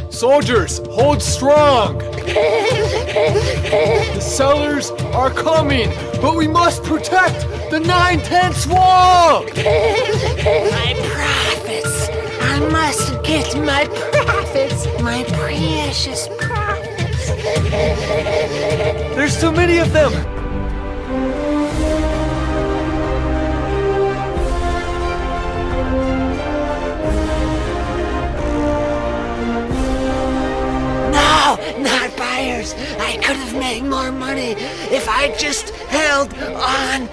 Soldiers, hold strong! The sellers are coming, but we must protect the 9/10 wall! My profits! I must get my profits! My precious profits! There's too many of them! No, not buyers! I could have made more money if I just held on.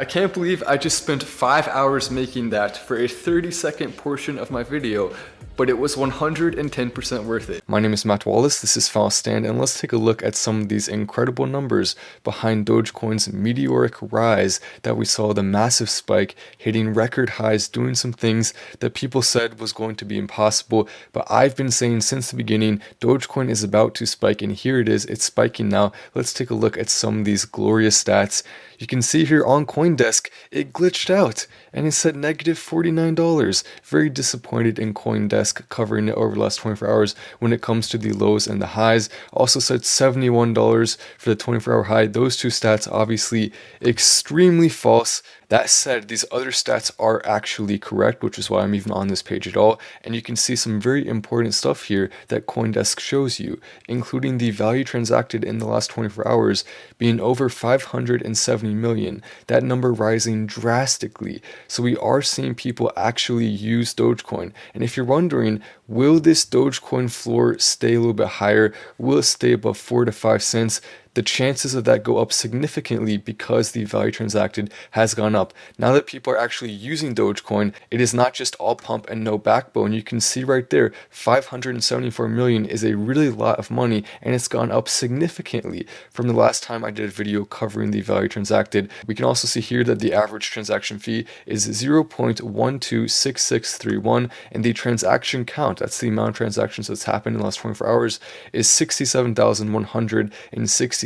I can't believe I just spent 5 hours making that for a 30-second portion of my video, but it was 110% worth it. My name is Matt Wallace, this is Final Stand, and let's take a look at some of these incredible numbers behind Dogecoin's meteoric rise that we saw, the massive spike, hitting record highs, doing some things that people said was going to be impossible, but I've been saying since the beginning, Dogecoin is about to spike, and here it is, it's spiking now. Let's take a look at some of these glorious stats. You can see here on CoinDesk, it glitched out and it said negative $49. Very disappointed in CoinDesk covering it over the last 24 hours when it comes to the lows and the highs. Also said $71 for the 24-hour high. Those two stats obviously extremely false. That said, these other stats are actually correct, which is why I'm even on this page at all. And you can see some very important stuff here that CoinDesk shows you, including the value transacted in the last 24 hours being over 570 million. That number rising drastically. So we are seeing people actually use Dogecoin. And if you're wondering, will this Dogecoin floor stay a little bit higher? Will it stay above 4 to 5 cents? The chances of that go up significantly because the value transacted has gone up. Now that people are actually using Dogecoin, it is not just all pump and no backbone. You can see right there, 574 million is a really lot of money, and it's gone up significantly from the last time I did a video covering the value transacted. We can also see here that the average transaction fee is 0.126631, and the transaction count, that's the amount of transactions that's happened in the last 24 hours, is 67,160.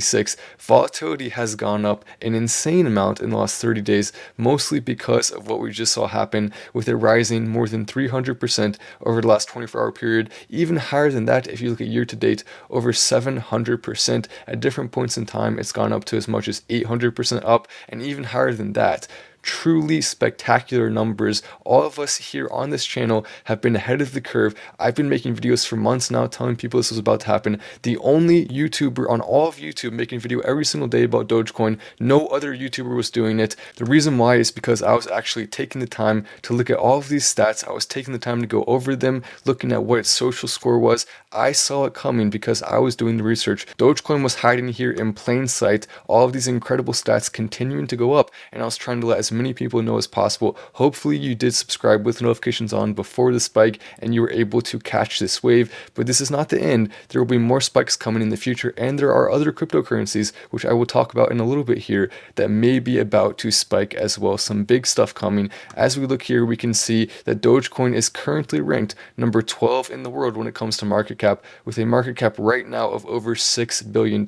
Volatility has gone up an insane amount in the last 30 days, mostly because of what we just saw happen with it rising more than 300% over the last 24-hour period. Even higher than that, if you look at year to date, over 700%. At different points in time, it's gone up to as much as 800% up, and even higher than that. Truly spectacular numbers. All of us here on this channel have been ahead of the curve. I've been making videos for months now telling people this was about to happen. The only YouTuber on all of YouTube making a video every single day about Dogecoin. No other YouTuber was doing it. The reason why is because I was actually taking the time to look at all of these stats. I was taking the time to go over them, looking at what its social score was. I saw it coming because I was doing the research. Dogecoin was hiding here in plain sight. All of these incredible stats continuing to go up, and I was trying to let as many people know as possible. Hopefully you did subscribe with notifications on before the spike and you were able to catch this wave, but this is not the end. There will be more spikes coming in the future, and there are other cryptocurrencies, which I will talk about in a little bit here, that may be about to spike as well. Some big stuff coming. As we look here, we can see that Dogecoin is currently ranked number 12 in the world when it comes to market cap, with a market cap right now of over $6 billion.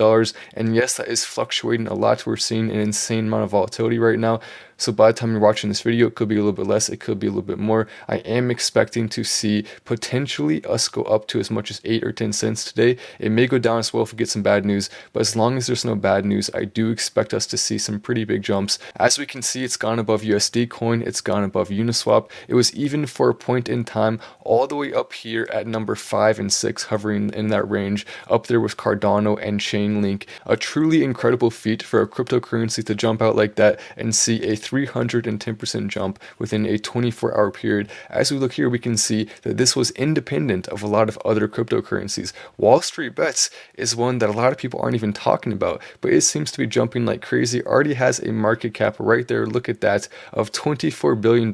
And yes, that is fluctuating a lot. We're seeing an insane amount of volatility right now. So by the time you're watching this video, it could be a little bit less, it could be a little bit more. I am expecting to see potentially us go up to as much as 8 or 10 cents today. It may go down as well if we get some bad news, but as long as there's no bad news, I do expect us to see some pretty big jumps. As we can see, it's gone above USD Coin, it's gone above Uniswap. It was even for a point in time all the way up here at number 5 and 6, hovering in that range, up there with Cardano and Chainlink. A truly incredible feat for a cryptocurrency to jump out like that and see a 310% jump within a 24-hour period. As we look here, we can see that this was independent of a lot of other cryptocurrencies. Wall Street Bets is one that a lot of people aren't even talking about, but it seems to be jumping like crazy. Already has a market cap right there, look at that, of $24 billion.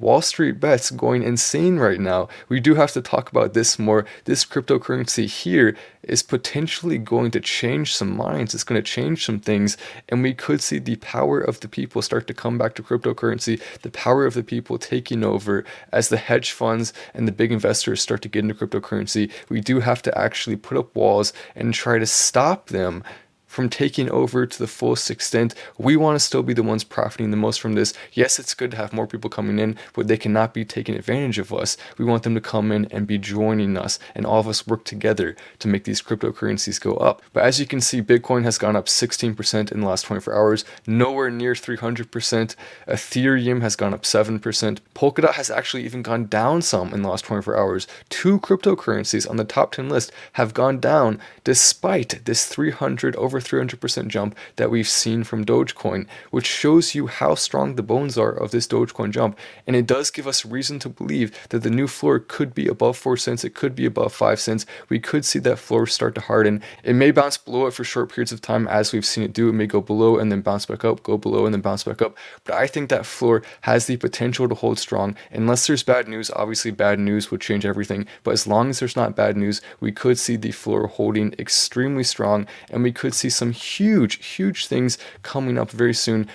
Wall Street Bets going insane right now. We do have to talk about this more. This cryptocurrency here is potentially going to change some minds. It's going to change some things, and we could see the power of the people start to come back to cryptocurrency, the power of the people taking over as the hedge funds and the big investors start to get into cryptocurrency. We do have to actually put up walls and try to stop them from taking over to the fullest extent. We want to still be the ones profiting the most from this. Yes, it's good to have more people coming in, but they cannot be taking advantage of us. We want them to come in and be joining us, and all of us work together to make these cryptocurrencies go up. But as you can see, Bitcoin has gone up 16% in the last 24 hours, nowhere near 300%. Ethereum has gone up 7%. Polkadot has actually even gone down some in the last 24 hours. Two cryptocurrencies on the top 10 list have gone down despite this over 300% jump that we've seen from Dogecoin, which shows you how strong the bones are of this Dogecoin jump. And it does give us reason to believe that the new floor could be above 4 cents. It could be above 5 cents. We could see that floor start to harden. It may bounce below it for short periods of time, as we've seen it do. It may go below and then bounce back up, go below and then bounce back up. But I think that floor has the potential to hold strong. Unless there's bad news, obviously bad news would change everything. But as long as there's not bad news, we could see the floor holding extremely strong, and we could see some huge things coming up very soon.